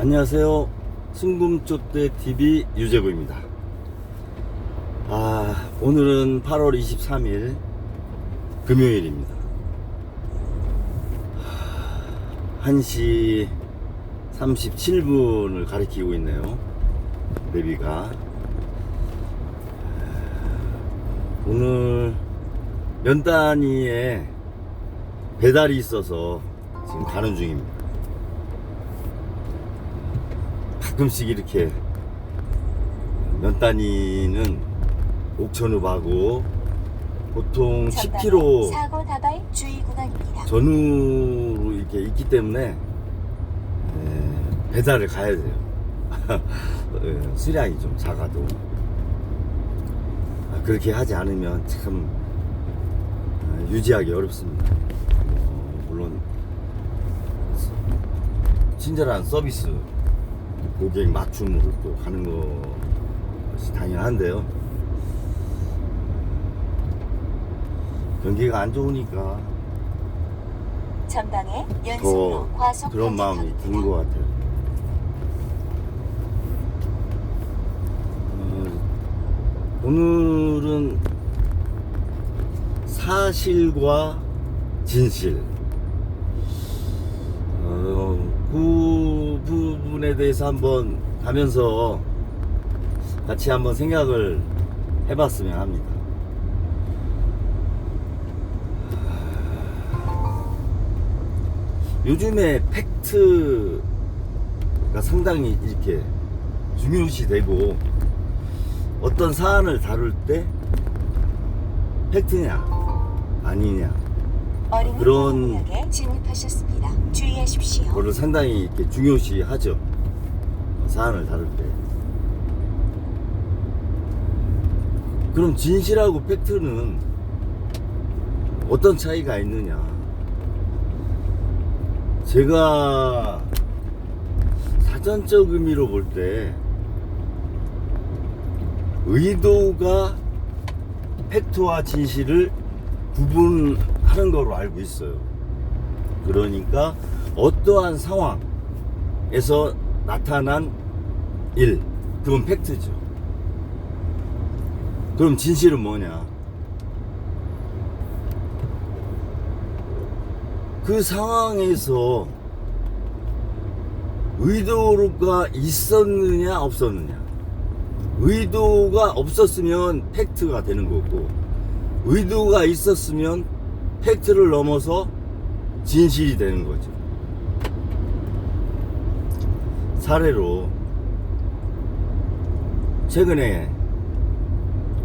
안녕하세요. 승금조대TV 유재구입니다. 오늘은 8월 23일 금요일입니다. 1시 37분을 가리키고 있네요. 내비가. 오늘 면 단위에 배달이 있어서 지금 가는 중입니다. 가끔씩 이렇게 면 단위는 옥천읍하고 보통 10km 사고 다발 주의 구간입니다. 전후로 이렇게 있기 때문에 배달을 가야 돼요. 수량이 좀 작아도 그렇게 하지 않으면 참 유지하기 어렵습니다. 물론 친절한 서비스 고객 맞춤으로 또 가는 것이 당연한데요. 경기가 안 좋으니까 전방에 더 연속으로 과속 그런 마음이 드는 것 같아요. 오늘은 사실과 진실, 그 부분에 대해서 한번 가면서 같이 한번 생각을 해봤으면 합니다. 요즘에 팩트가 상당히 이렇게 중요시 되고, 어떤 사안을 다룰 때 팩트냐 아니냐 그런 구역에 진입하셨습니다. 주의하십시오. 그거를 상당히 이렇게 중요시 하죠. 사안을 다룰 때. 그럼 진실하고 팩트는 어떤 차이가 있느냐? 제가 사전적 의미로 볼 때 의도가 팩트와 진실을 구분하는 거로 알고 있어요. 그러니까 어떠한 상황에서 나타난 일, 그건 팩트죠. 그럼 진실은 뭐냐? 그 상황에서 의도가 있었느냐 없었느냐. 의도가 없었으면 팩트가 되는 거고, 의도가 있었으면 팩트를 넘어서 진실이 되는 거죠. 사례로 최근에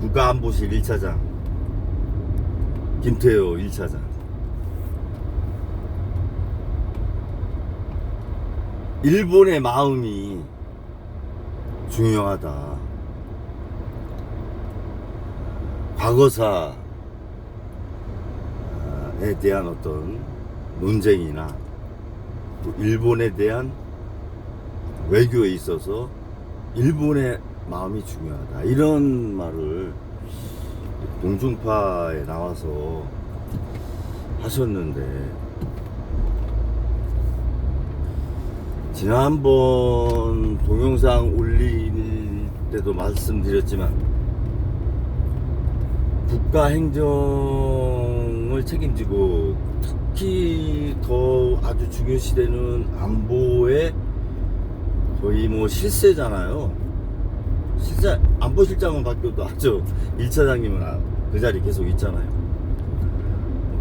국가안보실 1차장 김태호 1차장 일본의 마음이 중요하다. 과거사에 대한 어떤 논쟁이나 또 일본에 대한 외교에 있어서 일본의 마음이 중요하다, 이런 말을 공중파에 나와서 하셨는데, 지난번 동영상 올릴 때도 말씀드렸지만 국가 행정을 책임지고 특히 더 아주 중요시되는 안보의 거의 뭐 실세잖아요. 실세, 안보실장은 바뀌어도 아주 1차장님은 그 자리 계속 있잖아요.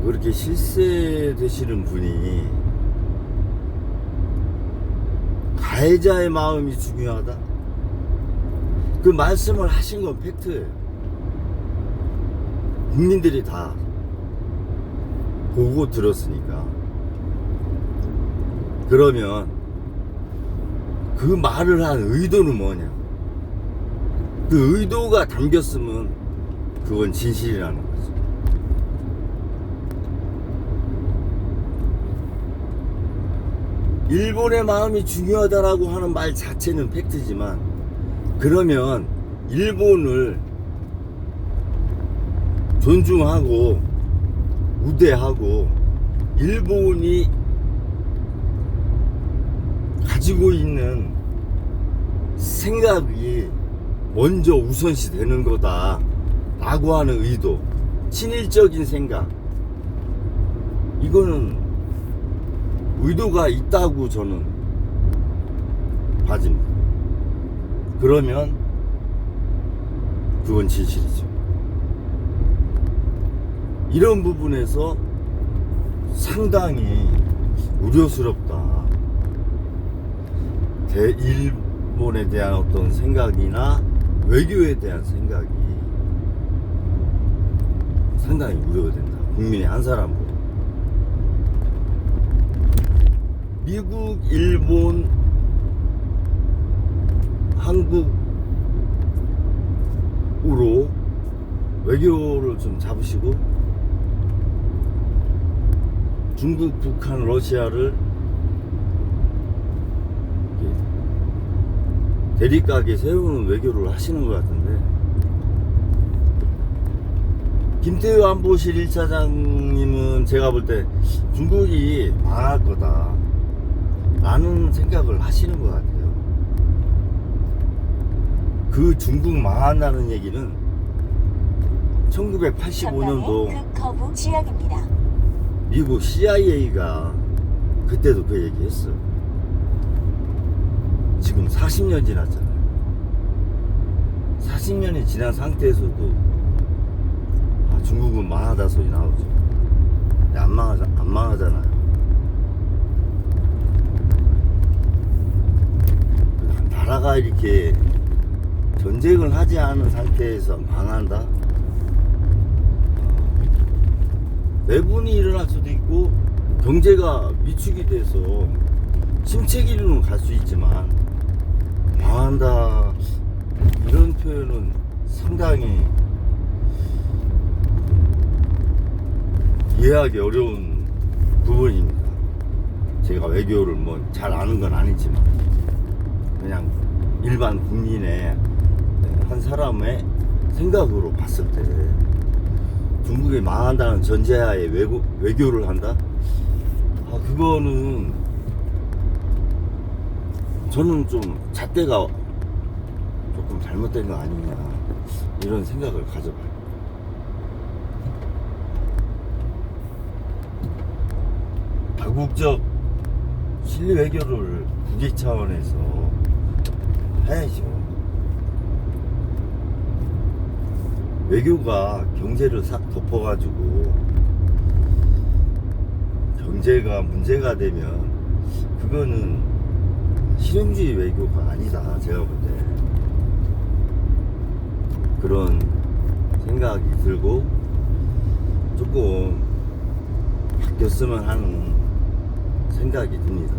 그렇게 실세 되시는 분이 가해자의 마음이 중요하다, 그 말씀을 하신 건 팩트예요. 국민들이 다 보고 들었으니까. 그러면 그 말을 한 의도는 뭐냐? 그 의도가 담겼으면 그건 진실이라는 거죠. 일본의 마음이 중요하다라고 하는 말 자체는 팩트지만, 그러면 일본을 존중하고 우대하고 일본이 가지고 가지고 있는 생각이 먼저 우선시 되는 거다 라고 하는 의도, 친일적인 생각, 이거는 의도가 있다고 저는 봐집니다. 그러면 그건 진실이죠. 이런 부분에서 상당히 우려스럽다. 일본에 대한 어떤 생각이나 외교에 대한 생각이 상당히 우려가 된다. 국민의 한 사람으로. 미국, 일본, 한국으로 외교를 좀 잡으시고 중국, 북한, 러시아를 대립각에 세우는 외교를 하시는 것 같은데, 김태우 안보실 1차장님은 제가 볼 때 중국이 망할 거다 라는 생각을 하시는 것 같아요. 그 중국 망한다는 얘기는 1985년도 거부 지역입니다. 미국 CIA가 그때도 그 얘기했어요. 지금 40년 지났잖아요. 40년이 지난 상태에서도 중국은 망하다 소리 나오죠. 근데 안 망하잖아요. 나라가 이렇게 전쟁을 하지 않은 상태에서 망한다? 내분이 일어날 수도 있고 경제가 위축이 돼서 침체기로는 갈 수 있지만 망한다 이런 표현은 상당히 이해하기 어려운 부분입니다. 제가 외교를 뭐 잘 아는 건 아니지만 그냥 일반 국민의 한 사람의 생각으로 봤을 때 중국이 망한다는 전제하에 외교를 한다? 그거는 저는 좀 잣대가 조금 잘못된 거 아니냐 이런 생각을 가져봐요. 다국적 실리 외교를 국익 차원에서 해야죠. 외교가 경제를 싹 덮어가지고 경제가 문제가 되면 그거는 실용주의 외교가 아니다. 제가 볼 때 그런 생각이 들고 조금 바뀌었으면 하는 생각이 듭니다.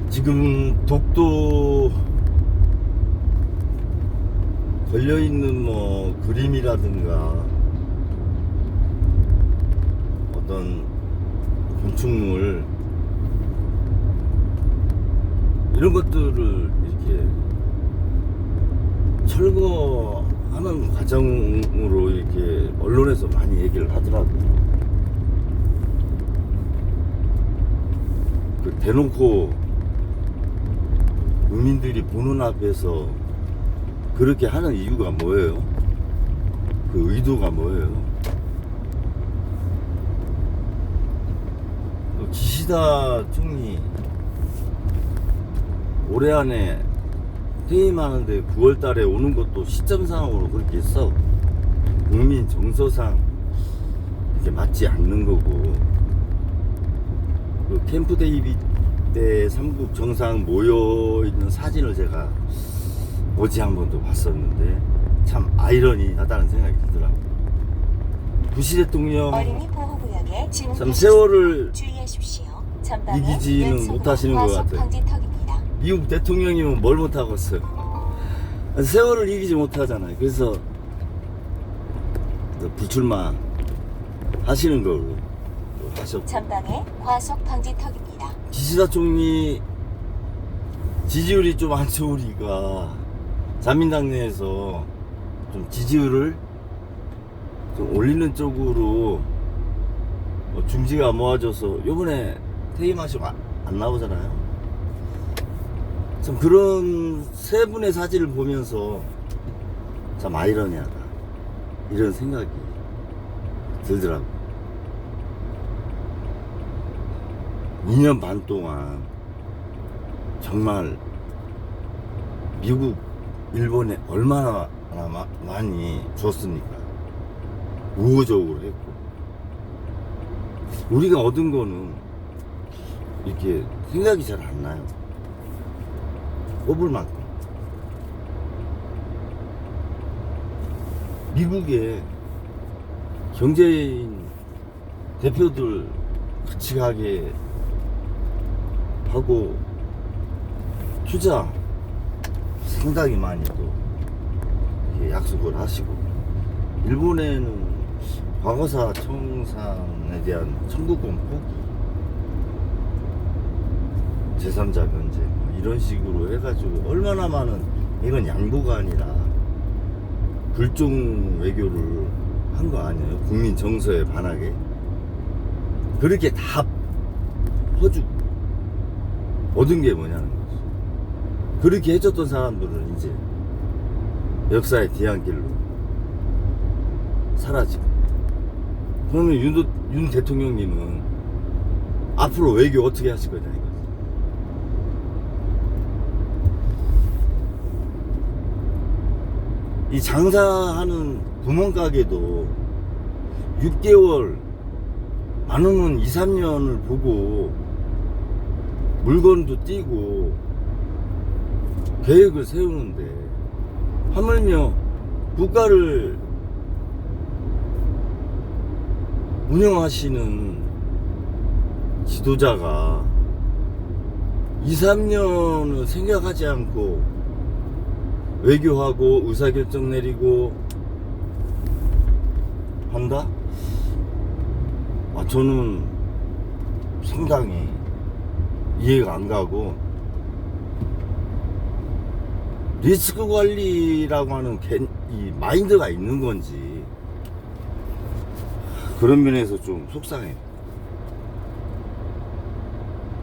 지금 독도 걸려있는 뭐 그림이라든가 어떤 건축물 이런 것들을 이렇게 철거하는 과정으로 이렇게 언론에서 많이 얘기를 하더라고요. 그 대놓고 국민들이 보는 앞에서 그렇게 하는 이유가 뭐예요? 그 의도가 뭐예요? 기시다 총리 올해 안에 퇴임하는데 9월 달에 오는 것도 시점상으로 그렇게 했어. 국민 정서상 이게 맞지 않는 거고, 그 캠프 데이비드 때 삼국 정상 모여 있는 사진을 제가 어제 한 번도 봤었는데 참 아이러니하다는 생각이 들더라고요. 부시 대통령 어린이 보호구역에 참 세월을 주의하십시오. 이기지는 못하시는 것 같아요. 방지턱입니다. 미국 대통령이면 뭘 못하겠어요. 세월을 이기지 못하잖아요. 그래서 불출마 하시는 걸로 하셨고, 전방에 과속 방지턱입니다. 기시다 총리 지지율이 좀 안 좋으니까 자민당 내에서 좀 지지율을 좀 올리는 쪽으로 중지가 모아져서 요번에 퇴임하시고 안 나오잖아요. 참 그런 세 분의 사진을 보면서 참 아이러니하다 이런 생각이 들더라고요. 2년 반 동안 정말 미국, 일본에 얼마나 많이 줬습니까? 우호적으로 했고, 우리가 얻은 거는 이렇게 생각이 잘 안 나요. 뽑을 만큼. 미국의 경제인 대표들 같이 가게 하고 투자 상당히 많이 또 이렇게 약속을 하시고, 일본에는 과거사 청산에 대한 청구권 포기, 제3자 변제 이런 식으로 해가지고 얼마나 많은, 이건 양보가 아니라 불종 외교를 한 거 아니에요? 국민 정서에 반하게 그렇게 다 퍼주고 얻은 게 뭐냐는 거지. 그렇게 해줬던 사람들은 이제 역사의 뒤안길로 사라지고, 그러면 윤 대통령님은 앞으로 외교 어떻게 하실 거냐 이거지. 이 장사하는 구멍가게도 6개월, 많으면 2, 3년을 보고 물건도 띄고 계획을 세우는데, 하물며 국가를 운영하시는 지도자가 2, 3년을 생각하지 않고 외교하고 의사결정 내리고 한다? 저는 상당히 이해가 안 가고, 리스크 관리라고 하는 이 마인드가 있는 건지 그런 면에서 좀 속상해요.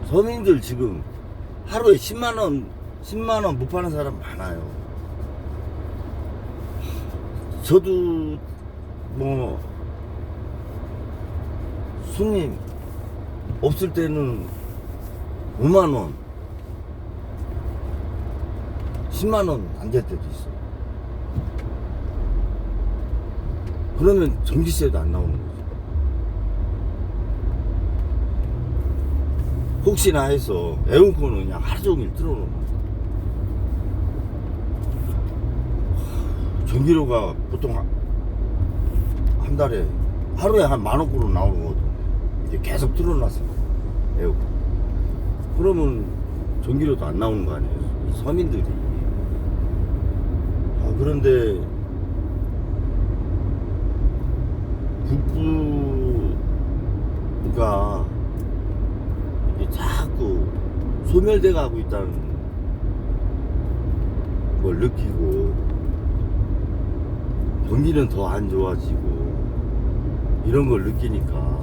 서민들 지금 하루에 10만원 못 파는 사람 많아요. 저도 뭐 손님 없을 때는 5만원 10만원 안 될 때도 있어. 그러면 전기세도 안 나오는 거죠. 혹시나 해서 에어컨은 그냥 하루 종일 틀어놓는 거죠. 전기료가 보통 한 달에 하루에 한 10,000원꼴로 나오는 거거든요. 이게 계속 틀어놨습니다, 에어컨. 그러면 전기료도 안 나오는 거 아니에요, 서민들이. 그런데 북부가 이게 자꾸 소멸돼 가고 있다는 걸 느끼고, 경기는 더 안 좋아지고 이런 걸 느끼니까,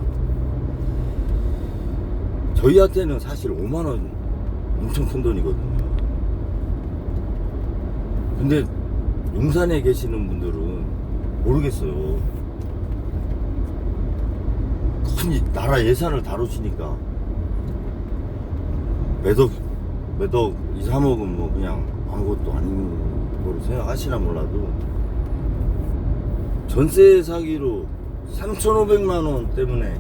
저희한테는 사실 5만원 엄청 큰 돈이거든요. 근데 용산에 계시는 분들은 모르겠어요. 큰 나라 예산을 다루시니까 매덕 2, 3억은 뭐 그냥 아무것도 아닌 거로 생각하시나 몰라도, 전세 사기로 3,500만원 때문에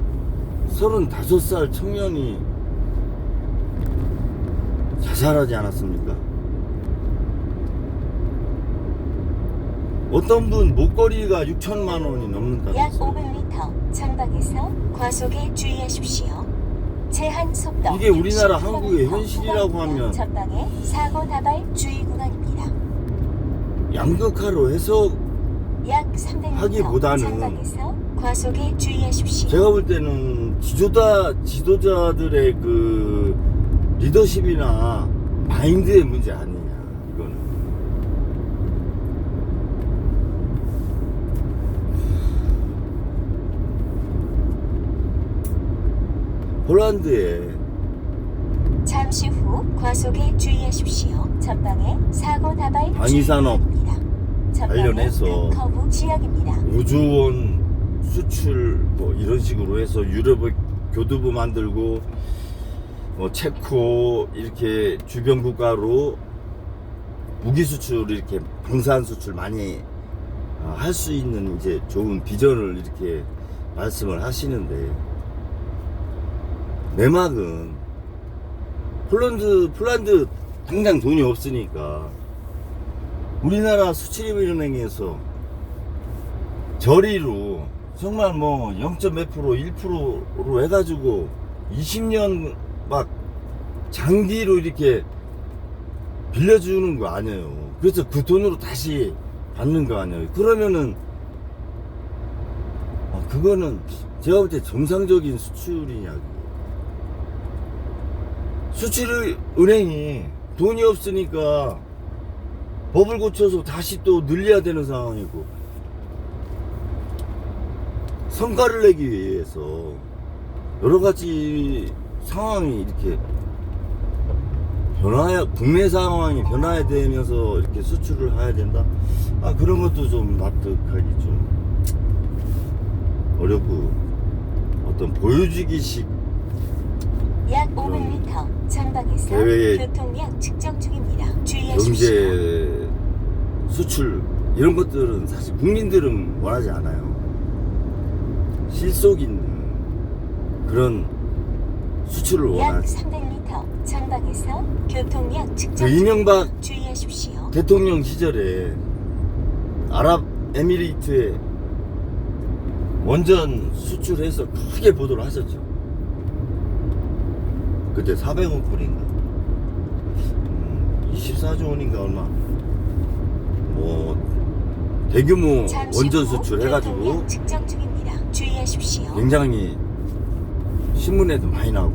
35살 청년이 자살하지 않았습니까? 어떤 분 목걸이가 6천만원이 넘는다면서요. 약 500m 전방에서 과속에 주의하십시오. 제한 속도 이게 우리나라 60km 한국의 현실이라고 구간입니다. 하면 전방에 사고 나발 주의 구간입니다. 양극화로 해서 약 300m 하기보다는 전방에서 과속에 주의하십시오. 제가 볼 때는 지도자들의 그 리더십이나 마인드의 문제 아니냐, 이거는. 폴란드에 잠시 후 과속에 주의하십시오. 전방에 사고 나발 방위산업 관련해서 커브 지역입니다. 우주원 수출 뭐 이런 식으로 해서 유럽의 교두부 만들고 뭐 체코 이렇게 주변 국가로 무기 수출 이렇게 방산 수출 많이 할 수 있는 이제 좋은 비전을 이렇게 말씀을 하시는데 내막은 폴란드 당장 돈이 없으니까 우리나라 수출입은행에서 저리로 정말 뭐 0.몇 프로 1%로 해가지고 20년 막 장기로 이렇게 빌려주는 거 아니에요. 그래서 그 돈으로 다시 받는 거 아니에요. 그러면은 그거는 제가 볼 때 정상적인 수출이냐고. 수출은행이 돈이 없으니까 법을 고쳐서 다시 또 늘려야 되는 상황이고, 성과를 내기 위해서 여러 가지 상황이 이렇게 국내 상황이 변화되면서 이렇게 수출을 해야 된다? 그런 것도 좀 납득하기 좀 어렵고, 어떤 보여주기식 약 500m 전방에서 대외의 교통량 측정 중입니다. 주의하십시오. 경제 수출 이런 것들은 사실 국민들은 원하지 않아요. 실속 있는 그런 수출을 약 원하지. 300m 전방에서 교통량 측정 그 이명박 중입니다. 주의하십시오. 대통령 시절에 아랍에미리트에 원전 수출해서 크게 보도를 하셨죠. 그때 400억 불인가 24조 원인가 얼마 뭐 대규모 잠시 원전 후 수출 해가지고 교통량 측정 중입니다. 주의하십시오. 굉장히 신문에도 많이 나고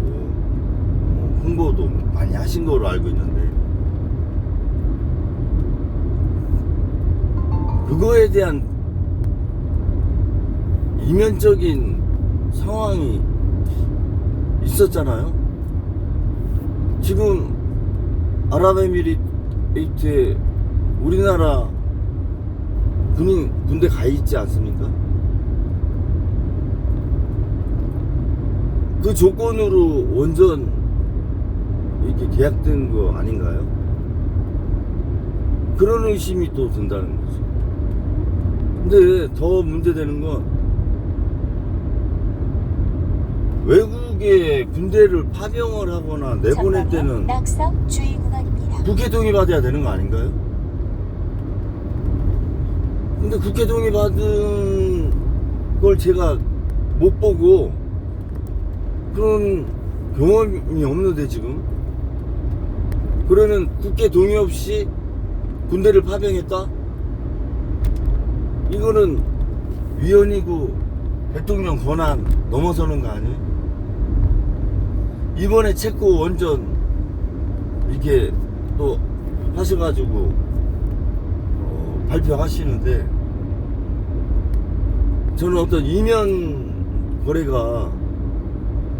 홍보도 많이 하신 거로 알고 있는데, 그거에 대한 이면적인 상황이 있었잖아요. 지금 아랍에미리트에 우리나라 군대 가 있지 않습니까? 그 조건으로 원전 이렇게 계약된 거 아닌가요? 그런 의심이 또 든다는 거죠. 근데 더 문제되는 건 외국에 군대를 파병을 하거나 내보낼 때는 낙석 주의 구간입니다. 국회 동의받아야 되는 거 아닌가요? 근데 국회 동의받은 걸 제가 못 보고 그런 경험이 없는데 지금 그러면 국회 동의 없이 군대를 파병했다? 이거는 위헌이고 대통령 권한 넘어서는 거 아니에요? 이번에 체코 원전 이렇게 또 하셔가지고 발표하시는데, 저는 어떤 이면 거래가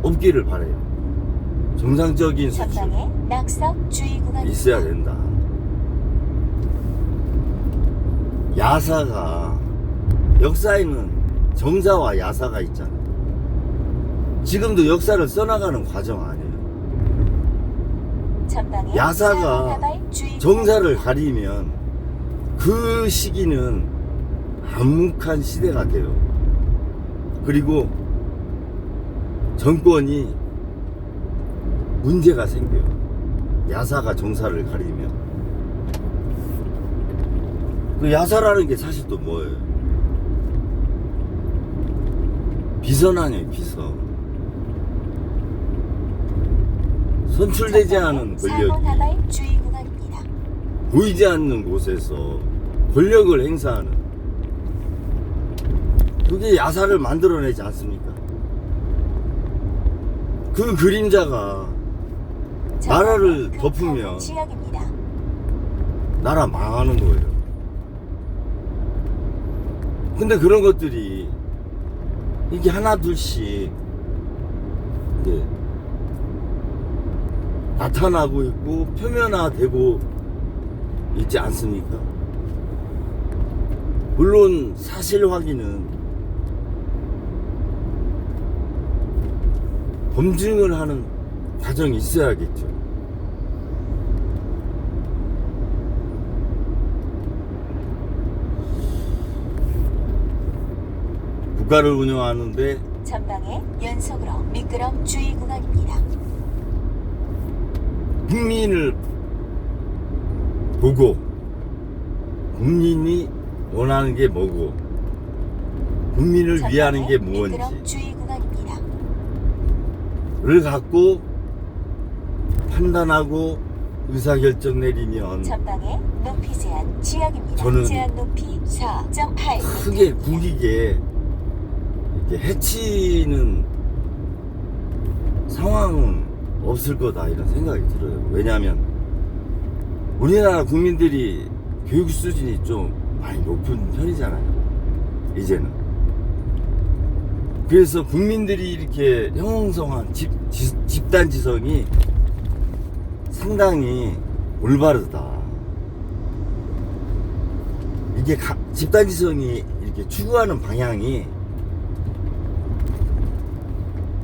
없기를 바래요. 정상적인 수출 전방에 낙석 주의 구간입니다. 있어야 된다. 야사가, 역사에는 정사와 야사가 있잖아요. 지금도 역사를 써나가는 과정 아니에요. 전방에 야사가 사고나발 주의 정사를 구간입니다. 가리면 그 시기는 암묵한 시대가 돼요. 그리고 정권이 문제가 생겨요. 야사가 정사를 가리면. 그 야사라는 게 사실 또 뭐예요? 비선 아니에요, 비선. 선출되지 않은 권력이 사고나발 주의 구간입니다. 보이지 않는 곳에서 권력을 행사하는, 그게 야사를 만들어내지 않습니까? 그 그림자가 나라를 큰 덮으면 커브 지역입니다. 나라 망하는 거예요. 근데 그런 것들이 이게 하나 둘씩 이게 나타나고 있고 표면화되고 있지 않습니까? 물론 사실 확인은 검증을 하는 과정이 있어야겠죠. 국가를 운영하는데 전방에 연속으로 미끄럼 주의 구간입니다. 국민을 보고 국민이 원하는 게 뭐고 국민을 위하는 게 미끄럼 무엇인지를 주의 구간입니다. 갖고 판단하고 의사결정 내리면 전방에 높이 제한 지역입니다. 저는 제한 높이 4.8m. 크게 국익에 이렇게 해치는 상황은 없을 거다 이런 생각이 들어요. 왜냐하면 우리나라 국민들이 교육 수준이 좀 많이 높은 편이잖아요. 이제는. 그래서 국민들이 이렇게 형성한 집단 지성이 상당히 올바르다. 이게 집단 지성이 이렇게 추구하는 방향이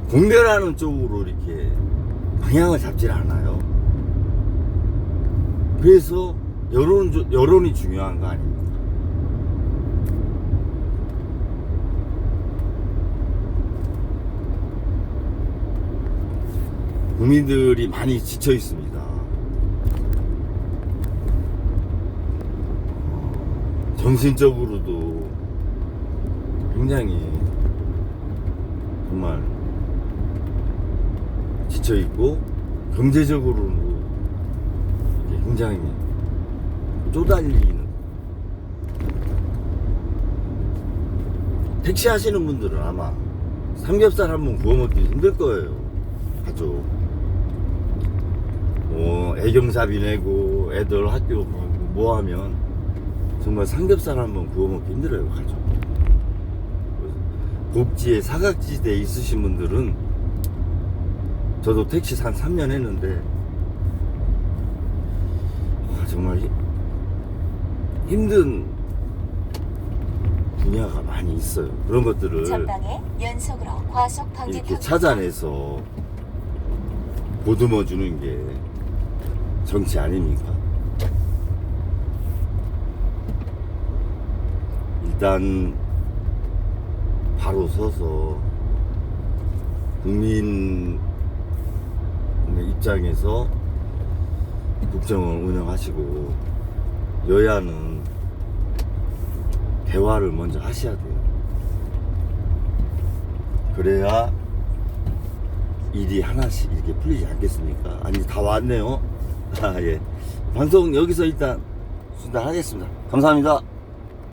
공멸하는 쪽으로 이렇게 방향을 잡질 않아요. 그래서 여론이 중요한 거 아닙니까? 국민들이 많이 지쳐 있습니다. 정신적으로도 굉장히 정말 지쳐 있고 경제적으로도 굉장히 쪼달리는. 택시 하시는 분들은 아마 삼겹살 한 번 구워 먹기 힘들 거예요. 가족 애경사비 내고 애들 학교 가고 뭐 하면 정말 삼겹살 한 번 구워 먹기 힘들어요. 가족 복지에 사각지대에 있으신 분들은, 저도 택시 한 3년 했는데 정말 힘든 분야가 많이 있어요. 그런 것들을 전방에 연속으로 과속 방지 이렇게 찾아내서 보듬어 주는 게 정치 아닙니까? 일단 바로 서서 국민의 입장에서 국정을 운영하시고 여야는 대화를 먼저 하셔야 돼요. 그래야 일이 하나씩 이렇게 풀리지 않겠습니까? 아니, 다 왔네요. 예. 방송 여기서 일단 중단하겠습니다. 감사합니다.